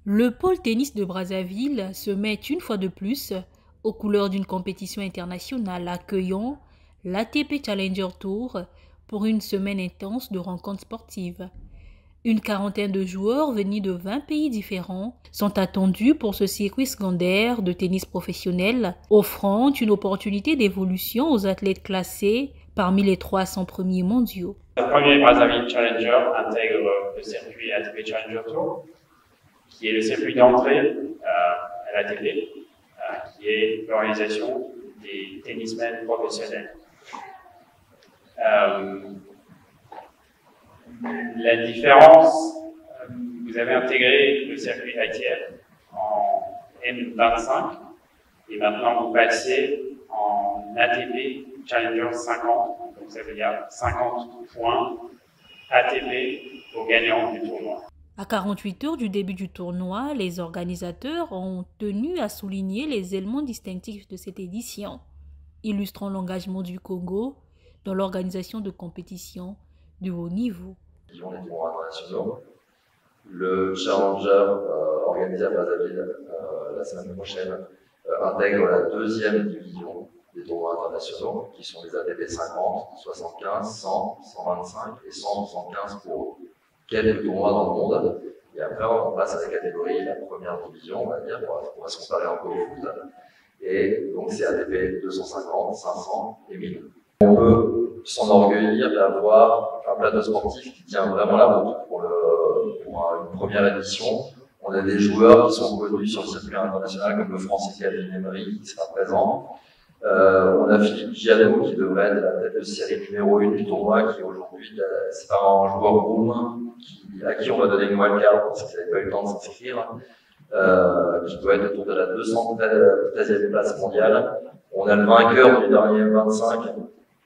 Le pôle tennis de Brazzaville se met une fois de plus aux couleurs d'une compétition internationale accueillant l'ATP Challenger Tour pour une semaine intense de rencontres sportives. Une quarantaine de joueurs venus de 20 pays différents sont attendus pour ce circuit secondaire de tennis professionnel, offrant une opportunité d'évolution aux athlètes classés parmi les 300 premiers mondiaux. Le premier Brazzaville Challenger intègre le circuit ATP Challenger Tour, qui est le circuit d'entrée à l'ATP, qui est l'organisation des tennismen professionnels. La différence, vous avez intégré le circuit ITF en M25 et maintenant vous passez en ATP Challenger 50, donc ça veut dire 50 points ATP au gagnant du tournoi. À 48 heures du début du tournoi, les organisateurs ont tenu à souligner les éléments distinctifs de cette édition, illustrant l'engagement du Congo dans l'organisation de compétitions de haut niveau. Des tournois internationaux. Le Challenger organisé à Brazzaville la semaine prochaine intègre la deuxième division des tournois internationaux, qui sont les ATP 50, 75, 100, 125 et 175 pour quelques tournois dans le monde. Et après, on passe à la catégorie, la première division, on va dire, on va se comparer un peu au foot. Et donc, c'est ATP 250, 500 et 1000. On peut s'enorgueillir d'avoir un plateau sportif qui tient vraiment la route pour une première édition. On a des joueurs qui sont connus sur le circuit international, comme le Français Kevin Emery, qui sera présent. On a Philippe Giano, qui devrait être la tête de série numéro 1 du tournoi, qui aujourd'hui, c'est pas un joueur boom, à qui on va donner une wildcard parce qu'il n'avait pas eu le temps de s'inscrire, qui doit être autour de la 213e place mondiale. On a le vainqueur du dernier 25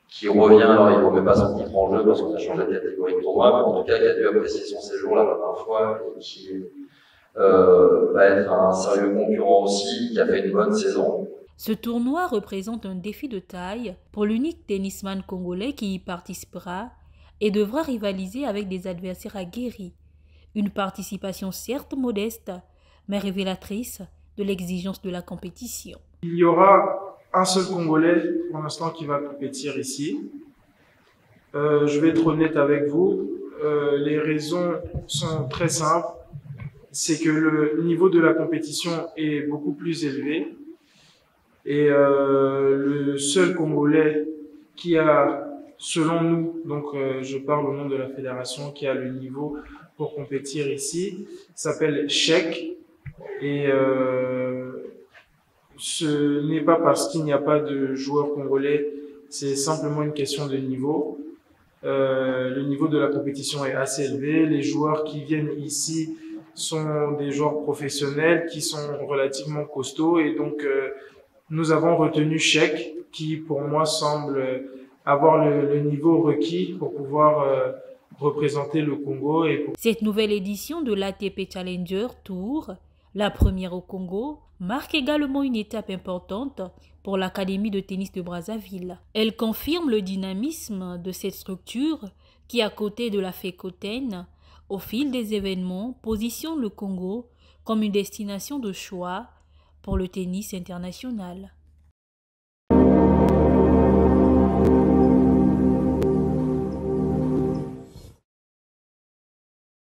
qui revient, alors il ne remet pas son titre en jeu parce qu'on a changé de catégorie de tournoi, mais en tout cas qui a dû apprécier son séjour la dernière fois et qui va être un sérieux concurrent aussi, qui a fait une bonne saison. Ce tournoi représente un défi de taille pour l'unique tennisman congolais qui y participera et devra rivaliser avec des adversaires aguerris. Une participation certes modeste, mais révélatrice de l'exigence de la compétition. Il y aura un seul Congolais pour l'instant qui va compétir ici. Je vais être honnête avec vous, les raisons sont très simples. C'est que le niveau de la compétition est beaucoup plus élevé. Et le seul Congolais qui a, selon nous, donc je parle au nom de la fédération, qui a le niveau pour compétir ici, s'appelle Cheikh. Et ce n'est pas parce qu'il n'y a pas de joueurs congolais, c'est simplement une question de niveau. Le niveau de la compétition est assez élevé. Les joueurs qui viennent ici sont des joueurs professionnels qui sont relativement costauds et donc nous avons retenu Cheikh qui pour moi semble avoir le niveau requis pour pouvoir représenter le Congo. Cette nouvelle édition de l'ATP Challenger Tour, la première au Congo, marque également une étape importante pour l'Académie de tennis de Brazzaville. Elle confirme le dynamisme de cette structure qui, à côté de la FECOTEN, au fil des événements, positionne le Congo comme une destination de choix pour le tennis international.